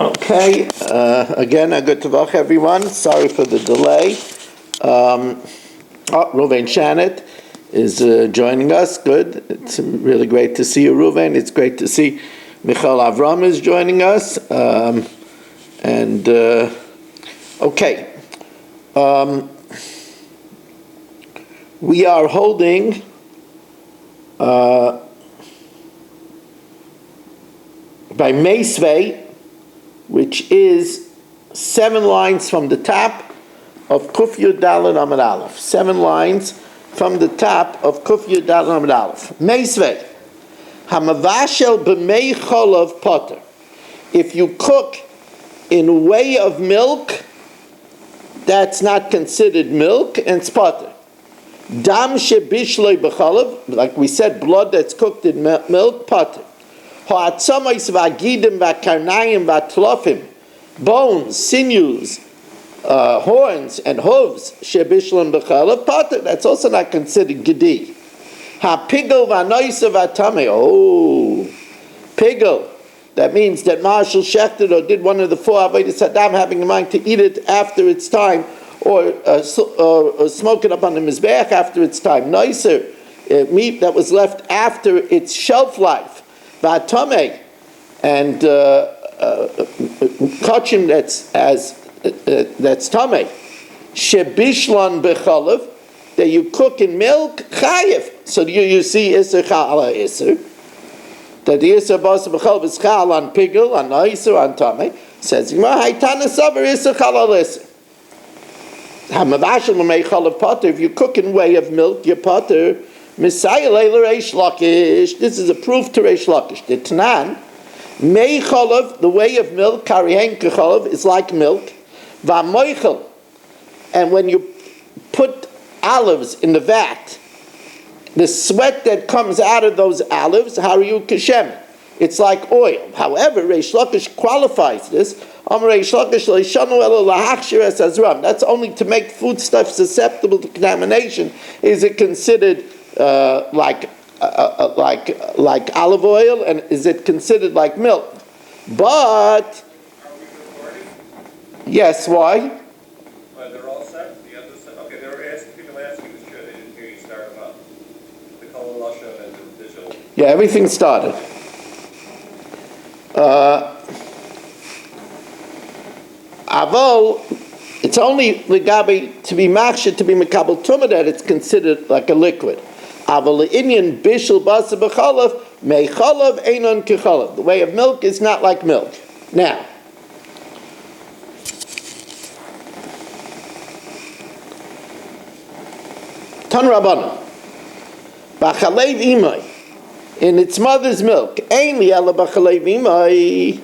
Okay, again, a good tavach, everyone. Sorry for the delay. Ruvain Shanet is joining us. Good. It's really great to see you, Ruvain. It's great to see Michal Avram is joining us. Okay. We are holding by Meisvei, which is 7 lines from the top of Kuf Yud Daled Amud Aleph. 7 lines from the top of Kuf Yud Daled Amud Aleph. Meisvei, Hamavashel b'mei cholav potter. If you cook in way of milk, that's not considered milk, and it's potter. Dam shebishloi b'cholav, like we said, blood that's cooked in milk, potter. Ha'atzomos v'agidim v'karnayim v'atlofim, bones, sinews, horns, and hooves, shebishlam b'chalav, potter. That's also not considered gedi. Ha'pigel v'anoisa v'atame. Oh, pigel. That means that Marshal shechted or did one of the 4 avodas hadam, having in mind to eat it after its time, or smoke it up on the mizbeach after its time. Noiser, meat that was left after its shelf life. V'atame, and kachim that's tame. Shebishlan b'chalav, that you cook in milk, chayev. So you see iser chala iser. That the iser basa b'chalav is chal on pigel, on iser, on tame. Says Gemara, haytana savar iser chala iser. Hamavashel l'mei chalav potter. If you cook in way of milk, your potter. Messiah Leiler Reish Lakish. This is a proof to Reish Lakish. The Tanan, Mei Cholav, the way of milk, Karihen Kecholav, is like milk. V'amoichel, and when you put olives in the vat, the sweat that comes out of those olives, Hariyu Kashem, it's like oil. However, Reish Lakish qualifies this. Reish Lakish Leishanu Elo Lahachshir Es Azram. That's only to make foodstuff susceptible to contamination. Is it considered like olive oil, and is it considered like milk? But yes, why? They're all set. The other set. Okay, they were asking. People asking this show. They didn't hear you start them up. The color Russia and the visual. Yeah, everything started. Avol, it's only legabe to be machshir, to be mekabel tumah, that it's considered like a liquid. Avol inyan bishul basa b'chalav mei chalav einon kechalav. The way of milk is not like milk. Now, Tan Rabbana, b'chalev imay, in its mother's milk, ein li ela b'chalev imay,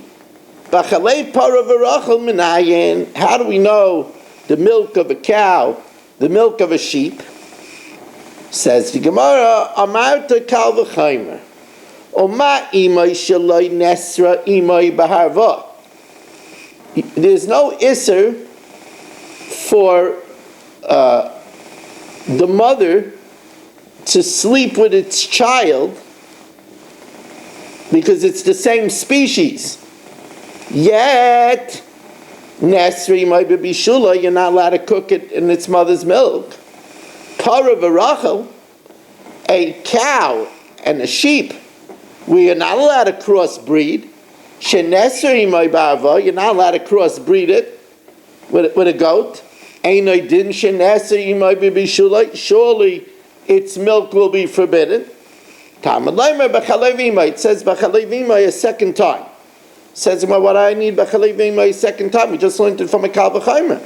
b'chalev para v'rachel minayin. How do we know the milk of a cow, the milk of a sheep? Says the Gemara, Amarta kal v'chaymer, Oma imay shaloi nesra imay b'harva. There's no isser for the mother to sleep with its child because it's the same species. Yet, nesra imay b'bishula, you're not allowed to cook it in its mother's milk. Para v'rachel, a cow and a sheep, we are not allowed to crossbreed. Sheneser imay b'arva, you're not allowed to crossbreed it with a goat. Einay din sheneser imay b'bishulay, surely its milk will be forbidden. Talmud Leimer b'chalev imay, it says b'chalev imay a second time. It says, well, what I need b'chalev imay a second time? We just learned it from a kal v'chaymer.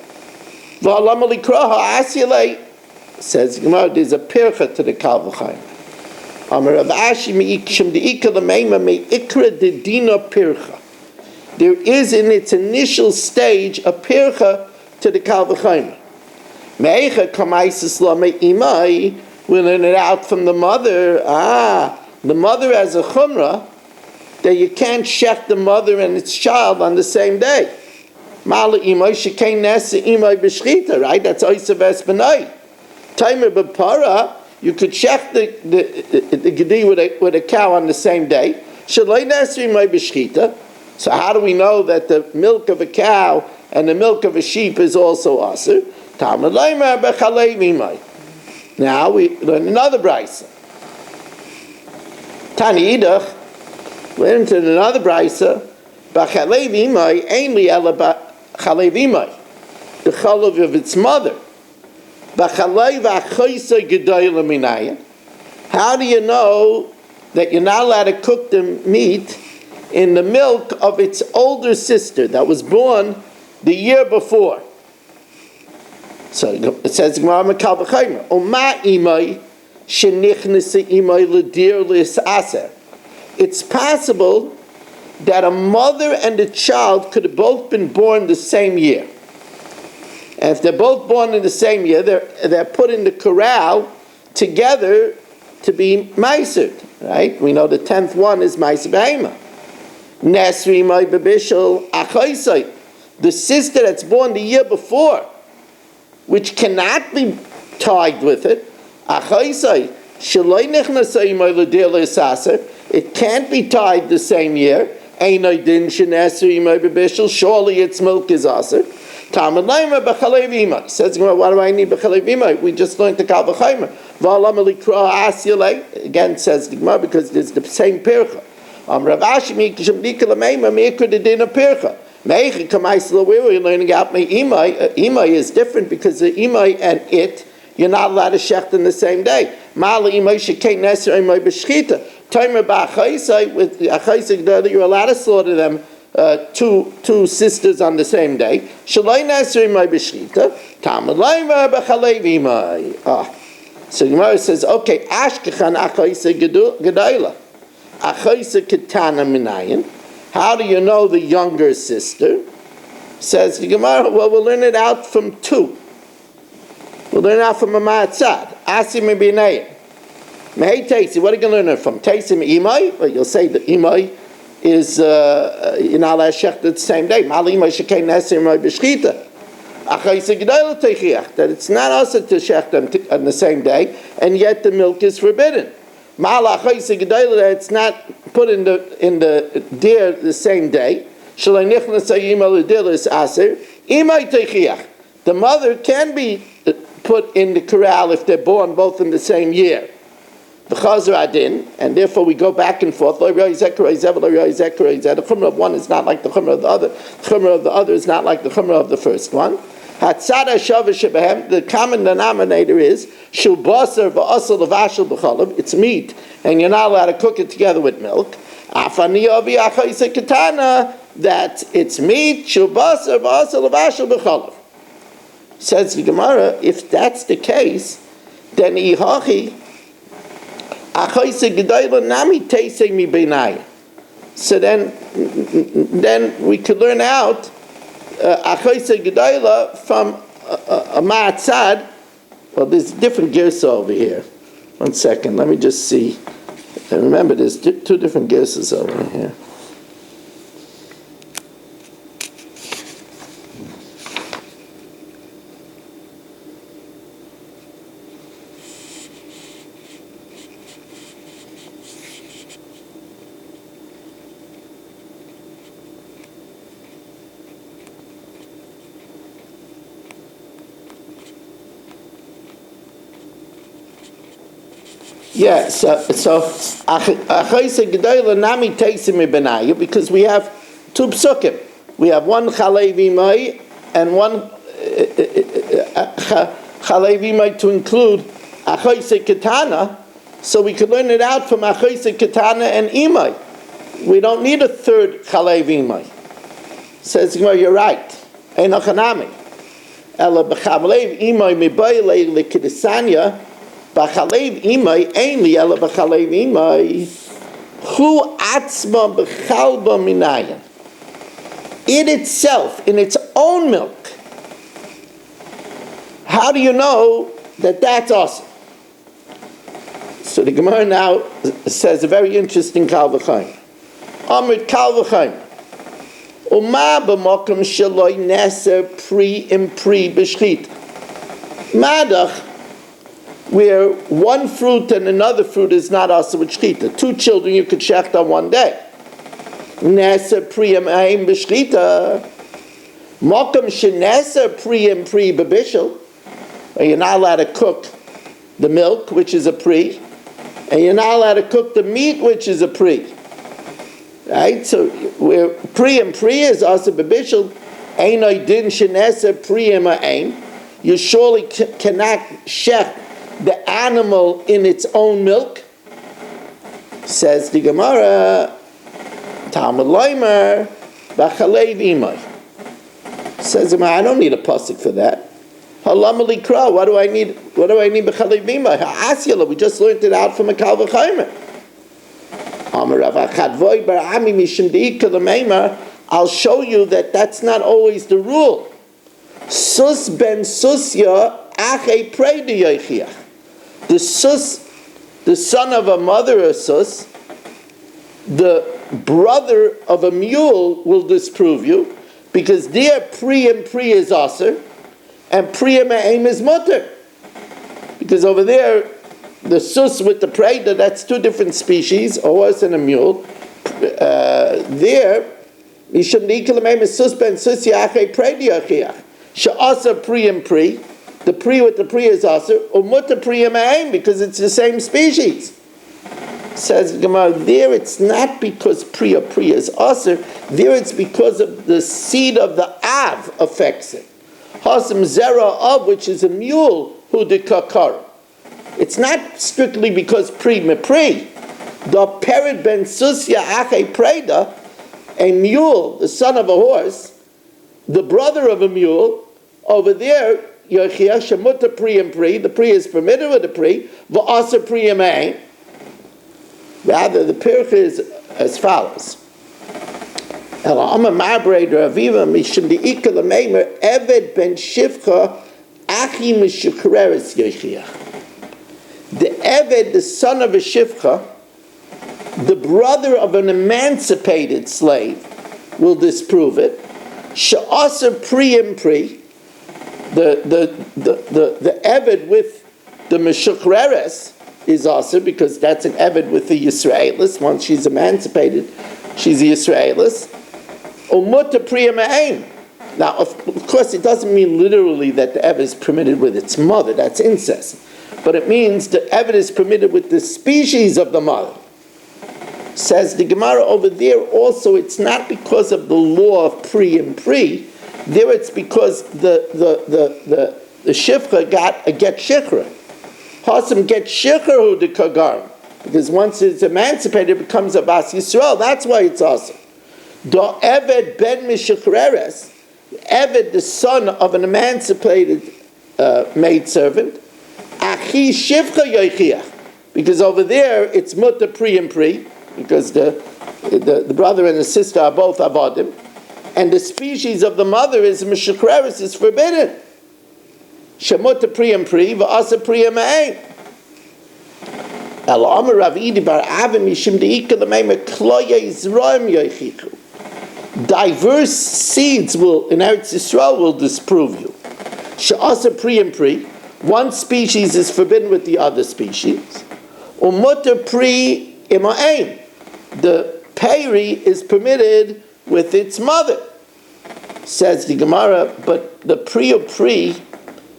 V'alam likraha asyalei. Says Gemara, there's a pircha to the kal v'chaymer. Amar Rav Ashi me'ikshim de'ika l'meima me'ikra dedina pircha. There is in its initial stage a pircha to the kal v'chaymer. Me'echa kamaisis la me'imai, we learn it out from the mother. The mother has a chumrah that you can't shech the mother and its child on the same day. Ma'ala imai shekein nesa imai b'shchita, right? That's oisa v'espanai. Timer b'para, you could shech the gedi with a cow on the same day. Shaloi nesri imai b'shchita. So how do we know that the milk of a cow and the milk of a sheep is also aser? Talmud Leimer b'chalei v'imai. Now we learn another brisa. Tani idach, learn into another brisa. B'chalei v'imai ein li ela b'chalei v'imai. The chalav of its mother. B'chalei v'achoysa gedoyla minayin. How do you know that you're not allowed to cook the meat in the milk of its older sister that was born the year before? So it says, "Gemara Mekal v'chaymer, Oma imay shenichnese imay l'dir l'saser." It's possible that a mother and a child could have both been born the same year. And if they're both born in the same year, they're put in the corral together to be meisered, right? We know the 10th one is meiser behema. Nesri imay bebishel achaysay. The sister that's born the year before, which cannot be tied with it, it can't be tied the same year. Surely its milk is aser. Says, why do I need b'chalei v'imai? We just learned the kal v'chaymer. Again, says the Gemara, because it's the same pircha. Rav Ashi mikisham dikala meima mikra dedina pircha. We're learning out imai. Imai is different because the imai and it, you're not allowed to shecht in the same day. Mala imai shekei neser imai b'shchita. Timer ba'achaisai, with achaisai, you're allowed to slaughter them two sisters on the same day. Shalai neser imai b'shchita. Tamalai b'chalei v'imai. So Gemara says, okay, ashkechan achaisai gedayla. Achaisai ketana minayin. How do you know the younger sister? Says the Gemara, well, we'll learn it out from two. We'll learn it out from a ma'atzad. Asim ibinayim. Mehei teisi, what are you going to learn it from? Teisim imai? Well, you'll say that imai is, you're not allowed to shecht the same day. Mal imai shekei neser imai b'shchita. Achayse gedayla teichiach. That it's not also to shecht them on the same day, and yet the milk is forbidden. It's not put in the deer the same day. The mother can be put in the corral if they're born both in the same year. And therefore we go back and forth. The chumrah of one is not like the chumrah of the other. The chumrah of the other is not like the chumrah of the first one. The common denominator is it's meat, and you're not allowed to cook it together with milk. That it's meat, says the Gemara, if that's the case, then so then we could learn out Achoyse Gedayla from a Ma'atzad. Well, there's different girsa over here. 1 second, let me just see. And remember, there's two different girsas over here. Yeah, so Achoyse Gedayla Nami Teisim Ibenaya, because we have two psukim. We have one Chalei V'imai and one Chalei V'imai to include Achoyse Ketana, so we could learn it out from Achoyse Ketana and Imai. We don't need a third Chalei V'imai. Says, you're right. Einochanami. Ela b'chavlev Imai mibayle l'kidisanya. B'chalev imay ainli ela b'chalev imay hu atzma b'chalba minayin. It itself, in its own milk. How do you know that that's awesome? So the Gemara now says a very interesting kal v'chaim. Amrit kal v'chaim. Uma b'mokum sheloi neser pri b'shchit. Madach, where one fruit and another fruit is not also with shchita. Two children you could shecht on one day. Nesa priyam aim b'shchita. Mokum shenesa priyam pri b'bishul. You're not allowed to cook the milk, which is a pri, and you're not allowed to cook the meat, which is a pri. Right? So where priyam pri is also b'bishul, einoi din shenesa priyam aim. You surely cannot shech the animal in its own milk. Says the Gemara, Talmud Leimer, B'chalei v'imai. Says the Gemara, I don't need a pasuk for that. Halam likra. What do I need? B'chalei v'imai? Ha'asyala. We just learned it out from a Kal V'chaimer. Amar Rav Achadvoi bar Ami mishum deika l'meimar. I'll show you that that's not always the rule. Sus ben susya achei prei yochiach. The sus, the son of a mother of sus, the brother of a mule will disprove you, because their pri and pri is aser, and pri and aim is mutter. Because over there, the sus with the preda, that's two different species, a horse and a mule. There, mishum nikol aim is sus ben sus yachei predi yachiach. She'asa pri and pri. The pri with the pri is aser, or mutter pri and aim, because it's the same species. Says Gemara, there it's not because pri or pri is aser, there it's because of the seed of the av affects it. Hasam zera of, which is a mule, who the kakar. It's not strictly because pri me pri. The perid ben susya ache preda, a mule, the son of a horse, the brother of a mule, over there, yochia shemuta pri and pri, the pri is permitted with the pri, v'aser pri and aim. Rather, the pircha is as follows. The Eved, the son of a shivcha, the brother of an emancipated slave, will disprove it. She'aser pri and pri, the Eved with the meshukreres is aser, because that's an Eved with the Yisraelis. Once she's emancipated, she's a Yisraelis. Umutta pri ma'aim. Now, of course, it doesn't mean literally that the Eved is permitted with its mother. That's incest. But it means the Eved is permitted with the species of the mother. Says the Gemara over there also, it's not because of the law of pri and pri. There it's because the shifcha got a get shikra. Hasam get shikra the kagar. Because once it's emancipated, it becomes a bas Yisrael. That's why it's awesome. The Eved ben Mishachreres, Eved, the son of an emancipated maidservant, Achi Shivcha Yoichiach, because over there it's mutter pri and pri, because the brother and the sister are both avadim, and the species of the mother is Mishachreres, is forbidden. Shemutta pri and pri, v'asa pri and ma'ain. El Amar Rav Idi bar Avim Yishim Deika L'meim Kloya Yisraim Yoichichu. Diverse seeds will in Eretz Yisrael will disprove you. She'asa pri and pri, one species is forbidden with the other species. Umutter pri ima'ain, the peri is permitted with its mother. Says the Gemara, but the pri of pri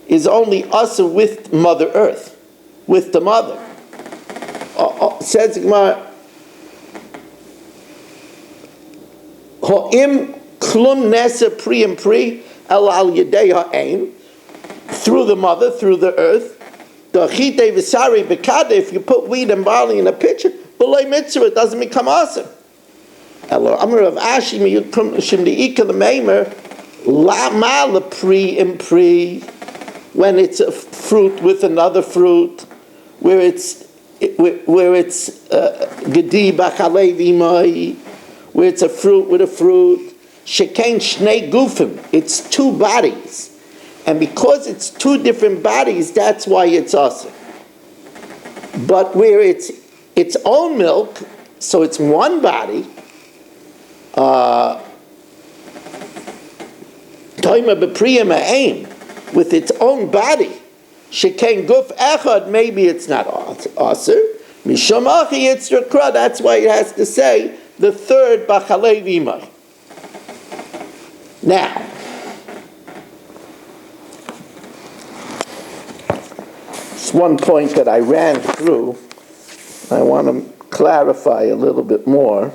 is only asa with Mother Earth, with the mother. Says the Gemara, Ho'im klum nesa pri and pri el al yedei ha'aim, through the mother, through the earth. The chite v'sari bekade, if you put wheat and barley in a pitcher, b'loi mitzvah, it doesn't become awesome. Elo amar of Ashi miyukum shim de'ika l'meimer la ma la pri and pri, when it's a fruit with another fruit, where it's gedi b'chalei v'imai, where it's a fruit with a fruit. Shekain shnei gufim, it's two bodies. And because it's two different bodies, that's why it's awesome. But where it's its own milk, so it's one body, toima b'priya ma'aim, with its own body, shekain guf echad, maybe it's not awesome. Misham achi yitzra kra, that's why it has to say the third b'chalev imay. Now, it's one point that I ran through. I want to clarify a little bit more.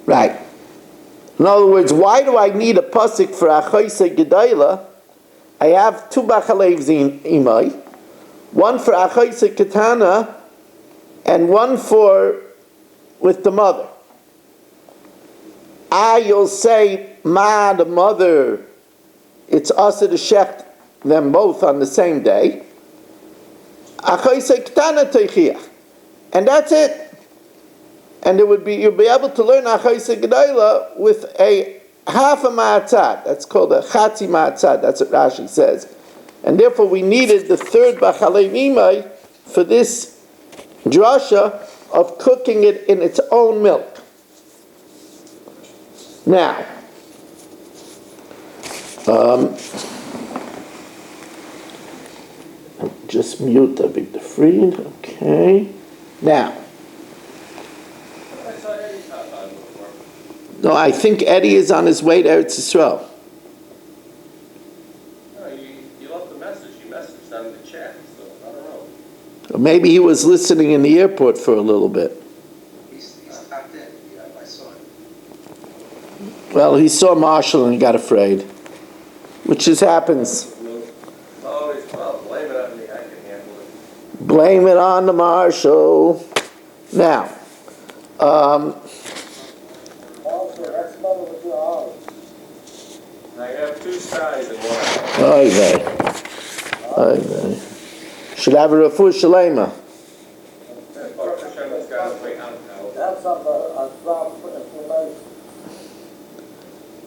Right. In other words, why do I need a pasuk for Achoisei Gedayla? I have two Bachalevs imay, one for Achoisei Katana, and one for with the mother. You'll say, the mother, it's asa to shecht them both on the same day. Achoisei Katana teichiach. And that's it. And you'll be able to learn Achoisei Gedayla with a half a ma'atzad. That's called a chatzi ma'atzad. That's what Rashi says. And therefore we needed the third b'chalev imay for this drasha of cooking it in its own milk. Now, just mute David Fried. Okay. Now. No, I think Eddie is on his way to Eretz Yisrael. No, you left the message. You messaged on the chat, so I don't know. Or maybe he was listening in the airport for a little bit. He's tapped in. Yeah, I saw him. Well, he saw Marshall and he got afraid, which just happens. Always, well, blame it on me. I can handle it. Blame it on the Marshall. Now, I have two styes in one. oy vey. Oy vey. Should have a refuah shalema. Baruch Hashem has got his way out now. That's up a drop information.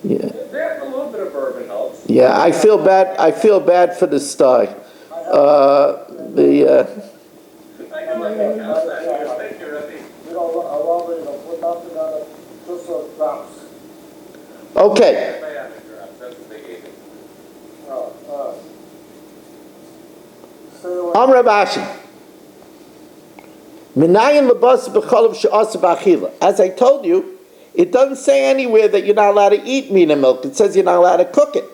Yeah. That, a little bit of bourbon helps. Yeah, I feel bad for the sty. I can let you count that. Thank you, Rebbe. You know, I love it, you know, put nothing on it, just some drops. Okay. Antibiotic drops, that's what they gave me. Stay away. Amr Rabashi. Minayin lebas b'cholav she'asa b'achila. As I told you, it doesn't say anywhere that you're not allowed to eat meat and milk. It says you're not allowed to cook it.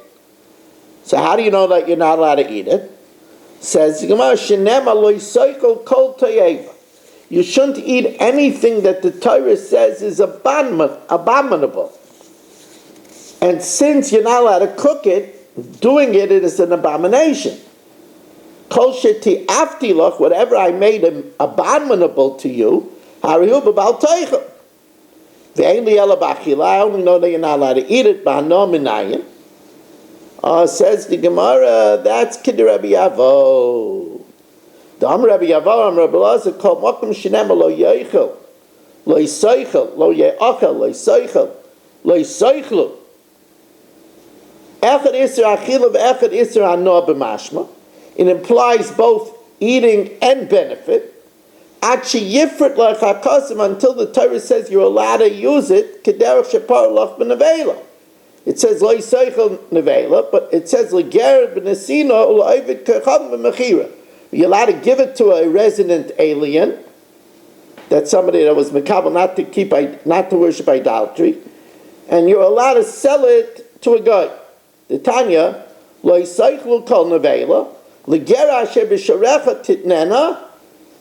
So how do you know that you're not allowed to eat it? It says the Gemara, "Shenema lo yisaykel kol toyeva." You shouldn't eat anything that the Torah says is abominable. And since you're not allowed to cook it, doing it is an abomination. Kol sheti aftilach, whatever I made abominable to you, harihu b'bal teichel. Ve'en li ela b'achila, I only know that you're not allowed to eat it, b'hano minayin. Says the Gemara, that's Kid Rabbi Yavo. The Am Rabbi Yavo, Am Rabbi Lazar, called Mokum Shinema lo yeichel, lo yisaychel, lo yeachel, lo yisaychel, lo yisaychlu. Echad isra achila ve'echad isra hanoah b'mashma. It implies both eating and benefit. Achi yifrit lechakasim, until the Torah says you're allowed to use it. Kederach shepar lach b'nevela. It says lo yisaychel nevela, but it says leger b'nesina u'la'ovid kecham b'mechira. You're allowed to give it to a resident alien. That's somebody that was makabel not to worship idolatry, and you're allowed to sell it to a guy. The Tanya lo yisaychlu kol nevela leger asher b'sharecha titnena.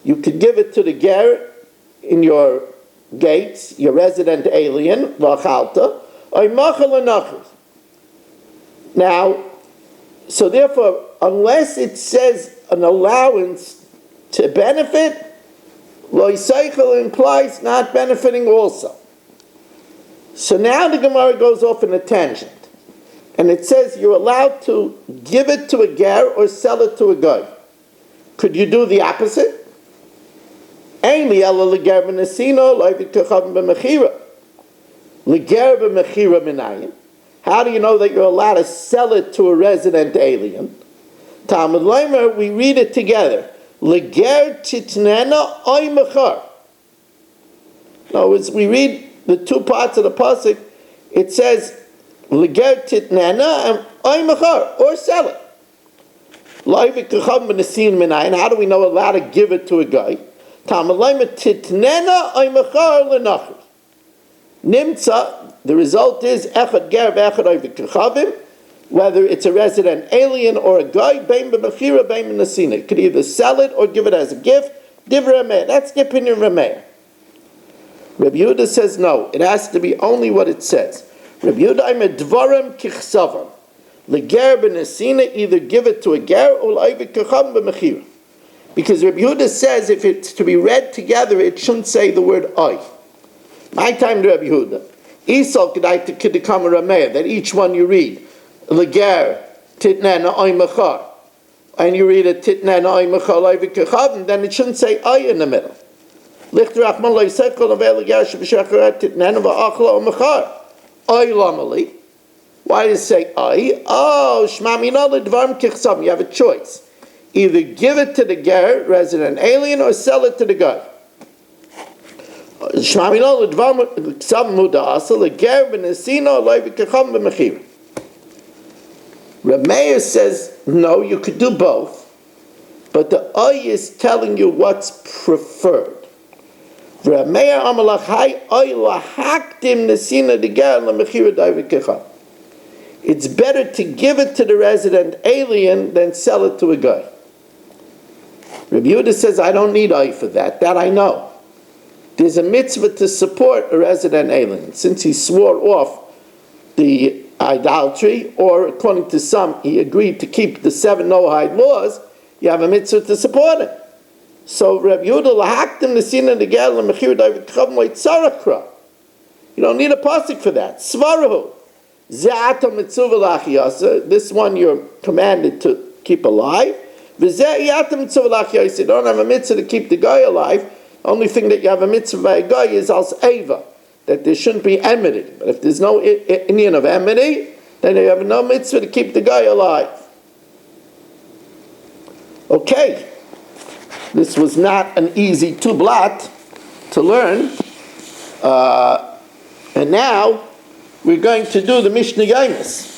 You could give it to the ger in your gates, your resident alien, v'achalta, or machal anachos. Now, so therefore, unless it says an allowance to benefit, lo yisaychel implies not benefiting also. So now the Gemara goes off in a tangent, and it says you're allowed to give it to a ger or sell it to a guy. Could you do the opposite? Ein li ela leger b'nesino lo'ovid kecham b'mechira. Leger b'mechira minayin. How do you know that you're allowed to sell it to a resident alien? Talmud Leimer, we read it together. leger titnena oy mechar. Now, as we read the two parts of the pasuk, it says leger titnena and oy mechar, or sell it. How do we know allowed to give it to a guy? Nimtza, the result is echad ger v'echad oy v'kechavim, whether it's a resident alien or a guy, bein b'mechira, bein b'nesina. You could either sell it or give it as a gift. Divrei Rameir. That's the opinion of Rameir. Rabbi Yehuda says no. It has to be only what it says. Rabbi Yehuda aimed dvarim kichsavam. Leger b'nesina, either give it to a ger or oy v'kechavim b'mechira. Because Rabbi Yehuda says if it's to be read together, it shouldn't say the word oy. My time to Rabbi Yehuda. Isal kedai to kidikam Rameir, that each one you read, leger titnena oy mechar, and you read it titnena oy mechar oy v'kechavim, then it shouldn't say oy in the middle. Lichter achman lo yisekol avei leger sheb'shecheret titnena v'achla oy mechar oy lamali. Why does it say oy? Oh, shma mina ledvarim kichsam. You have a choice. Either give it to the ger, resident alien, or sell it to the guy. Rameir says, no, you could do both, but the oy is telling you what's preferred. It's better to give it to the resident alien than sell it to a guy. Rabbi Yehuda says, I don't need oy for that. That I know. There's a mitzvah to support a resident alien. Since he swore off the idolatry, or according to some, he agreed to keep the 7 Noahide laws, you have a mitzvah to support him. So Rabbi Yehuda lahaktim nesina negel lemechir david chavim loitzarakra. You don't need a pasuk for that. Svarahu ze'ato mitzvah lachiyasa. This one you're commanded to keep alive. V'ze'ato mitzvah lachiyasa. You don't have a mitzvah to keep the guy alive. Only thing that you have a mitzvah by a guy is als eva, that there shouldn't be enmity. But if there's no Indian of enmity, then you have no mitzvah to keep the guy alive. Okay, this was not an easy two-blot to learn. And now we're going to do the Mishnah Yomis.